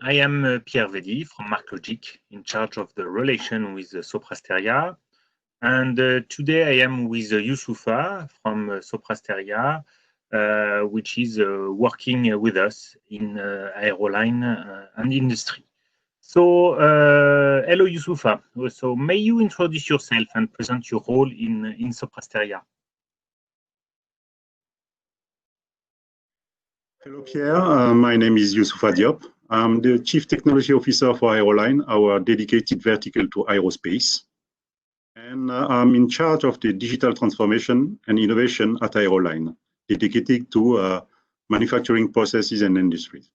I am Pierre Vaidie from MarkLogic, in charge of the relation with Sopra Steria. And today I am with Youssoupha from Sopra Steria, which is working with us in aeroline and industry. So, hello Youssoupha. So, may you introduce yourself and present your role in Sopra Steria? Hello, Pierre. My name is Youssoupha Diop. I'm the Chief Technology Officer for Aeroline, our dedicated vertical to aerospace. And I'm in charge of the digital transformation and innovation at Aeroline, dedicated to manufacturing processes and industries.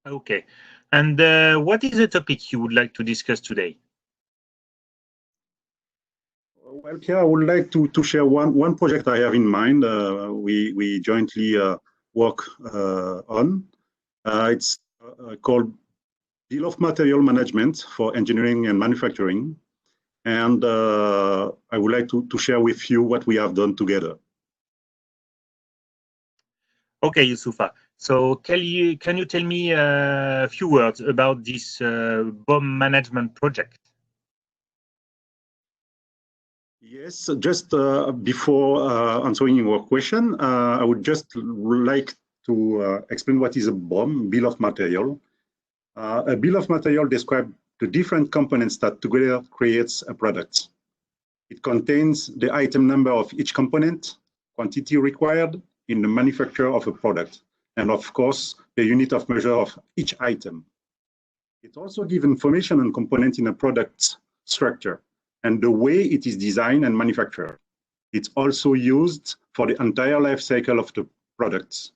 Okay. And what is the topic you would like to discuss today? Well, Pierre, I would like to share one project I have in mind. We jointly work on. It's called Bill of Material Management for Engineering and Manufacturing. And I would like to share with you what we have done together. Okay, Youssoupha. So can you tell me a few words about this BOM management project? Yes, just before answering your question, I would just like to explain what is a BOM, Bill of Material. A Bill of Material describes the different components that together creates a product. It contains the item number of each component, quantity required in the manufacture of a product, and of course, the unit of measure of each item. It also gives information on components in a product structure and the way it is designed and manufactured. It's also used for the entire life cycle of the products.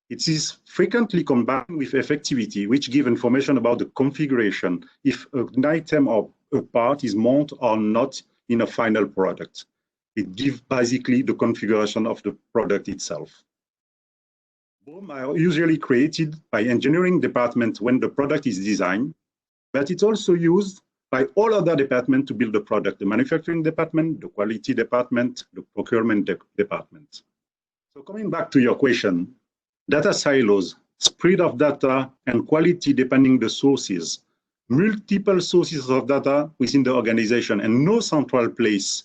It is frequently combined with effectivity, which gives information about the configuration, if an item or a part is mounted or not in a final product. It gives basically the configuration of the product itself. BOM are usually created by engineering department when the product is designed, but it's also used by all other departments to build the product, the manufacturing department, the quality department, the procurement department. So coming back to your question, data silos, spread of data and quality depending the sources, multiple sources of data within the organization and no central place,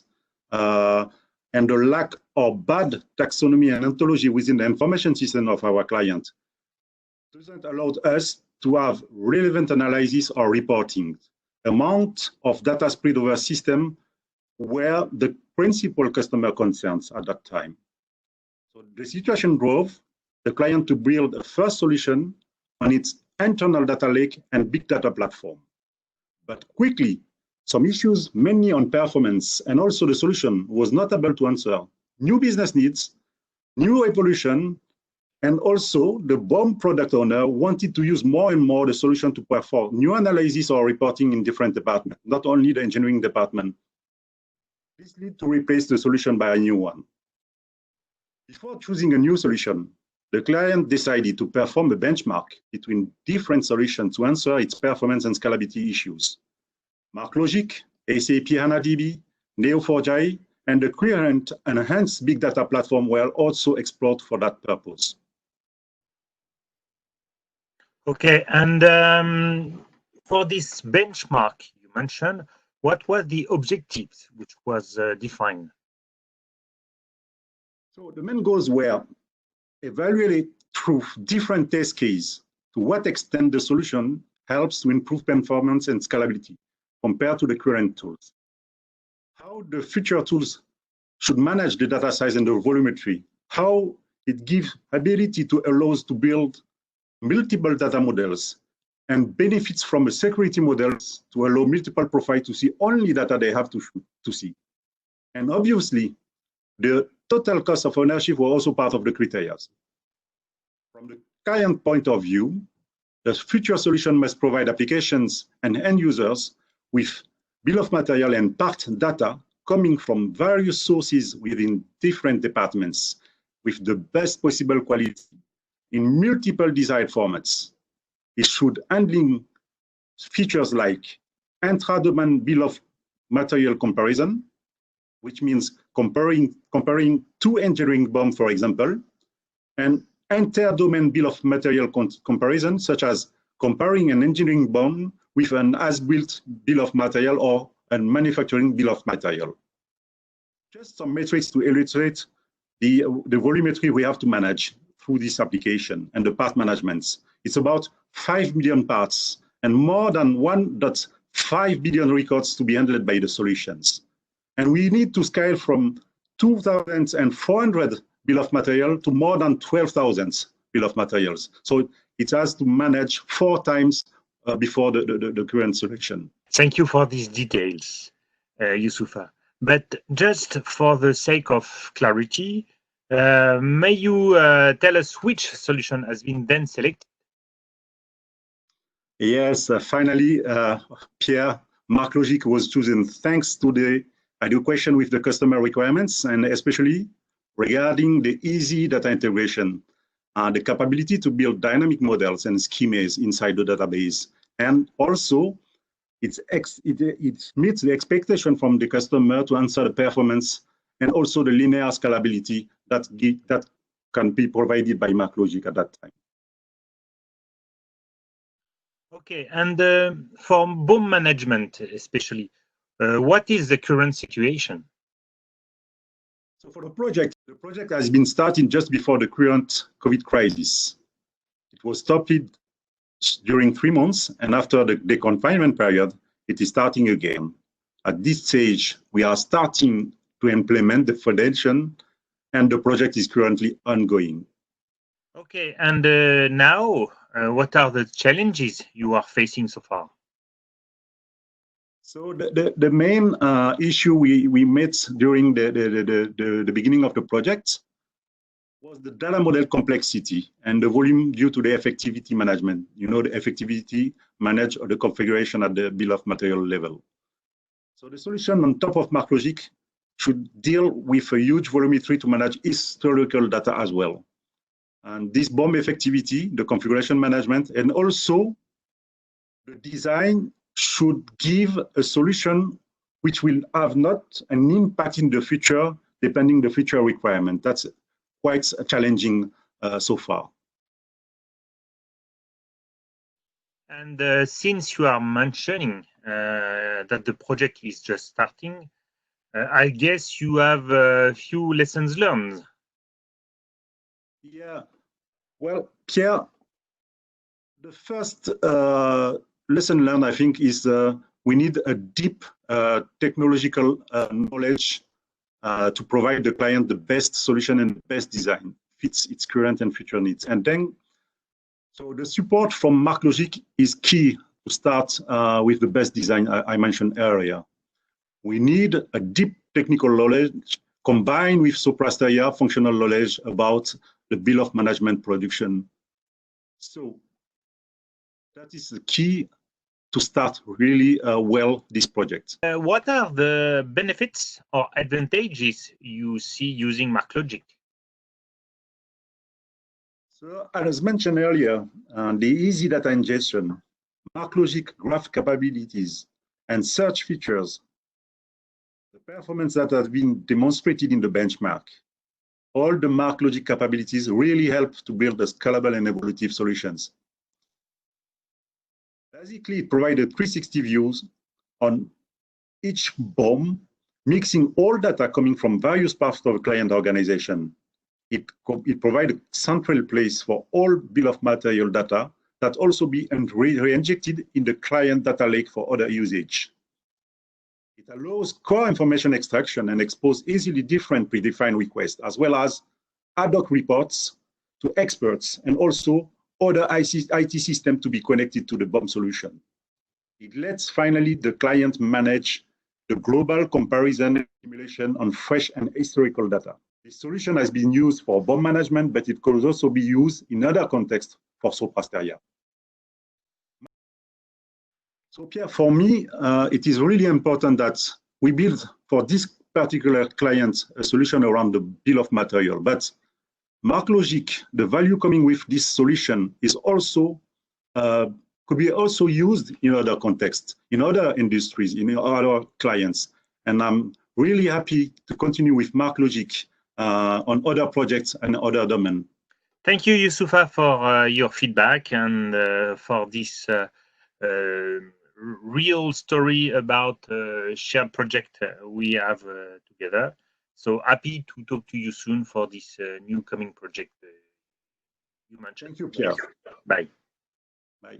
and the lack of bad taxonomy and ontology within the information system of our client doesn't allow us to have relevant analysis or reporting. Amount of data spread over system were the principal customer concerns at that time. So the situation drove the client to build a first solution on its internal data lake and big data platform. But quickly, some issues, mainly on performance, and also the solution was not able to answer new business needs, new evolution, and also the BOM product owner wanted to use more and more the solution to perform new analysis or reporting in different departments, not only the engineering department. This led to replace the solution by a new one. Before choosing a new solution, the client decided to perform a benchmark between different solutions to answer its performance and scalability issues. MarkLogic, SAP HANA-DB, Neo4j, and the current enhanced big data platform were also explored for that purpose. Okay, and for this benchmark you mentioned, what were the objectives which was defined? So the main goals were evaluate through different test cases to what extent the solution helps to improve performance and scalability compared to the current tools. How the future tools should manage the data size and the volumetry, how it gives ability to allow us to build multiple data models and benefits from a security models to allow multiple profiles to see only data they have to see. And obviously, the total cost of ownership was also part of the criteria. From the client point of view, the future solution must provide applications and end users with bill of material and part data coming from various sources within different departments with the best possible quality in multiple desired formats. It should handling features like intra-domain bill of material comparison, which means comparing two engineering BOM, for example, and inter-domain bill of material comparison, such as comparing an engineering BOM with an as-built bill of material or a manufacturing bill of material. Just some metrics to illustrate the volumetry we have to manage through this application and the part management. It's about 5 million parts and more than 1.5 billion records to be handled by the solutions. And we need to scale from 2,400 bill of material to more than 12,000 bill of materials. So it has to manage 4 times before the current selection. Thank you for these details, Youssoupha. But just for the sake of clarity, may you tell us which solution has been then selected? Yes, finally, Pierre, MarkLogic was chosen thanks to the education with the customer requirements, and especially regarding the easy data integration, the capability to build dynamic models and schemas inside the database. And also, it meets the expectation from the customer to answer the performance and also the linear scalability that can be provided by MarkLogic at that time. Okay, and for BOM management especially, what is the current situation? So for the project has been started just before the current COVID crisis. It was stopped during 3 months, and after the confinement period, it is starting again. At this stage, we are starting to implement the foundation, and the project is currently ongoing. Okay, and now, what are the challenges you are facing so far? So the main issue we met during the beginning of the project was the data model complexity and the volume due to the effectivity management. You know, the effectivity manage the configuration at the bill of material level. So the solution on top of MarkLogic should deal with a huge volumetry to manage historical data as well. And this BOM effectivity, the configuration management, and also the design should give a solution which will have not an impact in the future, depending the future requirement. That's quite challenging so far. And since you are mentioning that the project is just starting, I guess you have a few lessons learned. Yeah, well, Pierre, the first lesson learned, I think, is we need a deep technological knowledge to provide the client the best solution and the best design, fits its current and future needs. And then, so the support from MarkLogic is key to start with the best design I mentioned earlier. We need a deep technical knowledge combined with Sopra Steria functional knowledge about the bill of management production. So that is the key to start really well this project. What are the benefits or advantages you see using MarkLogic? So as mentioned earlier, the easy data ingestion, MarkLogic graph capabilities, and search features, the performance that has been demonstrated in the benchmark, all the MarkLogic capabilities really help to build the scalable and evolutive solutions. Basically, it provides a 360 views on each BOM, mixing all data coming from various parts of the client organization. It provides a central place for all bill of material data that also be re-injected in the client data lake for other usage. It allows core information extraction and expose easily different predefined requests, as well as ad hoc reports to experts and also other IT systems to be connected to the BOM solution. It lets finally the client manage the global comparison and simulation on fresh and historical data. This solution has been used for BOM management, but it could also be used in other contexts for Sopra Steria. So Pierre, for me, it is really important that we build for this particular client a solution around the bill of material. But MarkLogic, the value coming with this solution is also could be also used in other contexts, in other industries, in other clients. And I'm really happy to continue with MarkLogic on other projects and other domains. Thank you, Youssoupha, for your feedback and for this real story about shared project we have together. So happy to talk to you soon for this new coming project you mentioned. Thank you, Pierre. Bye. Bye.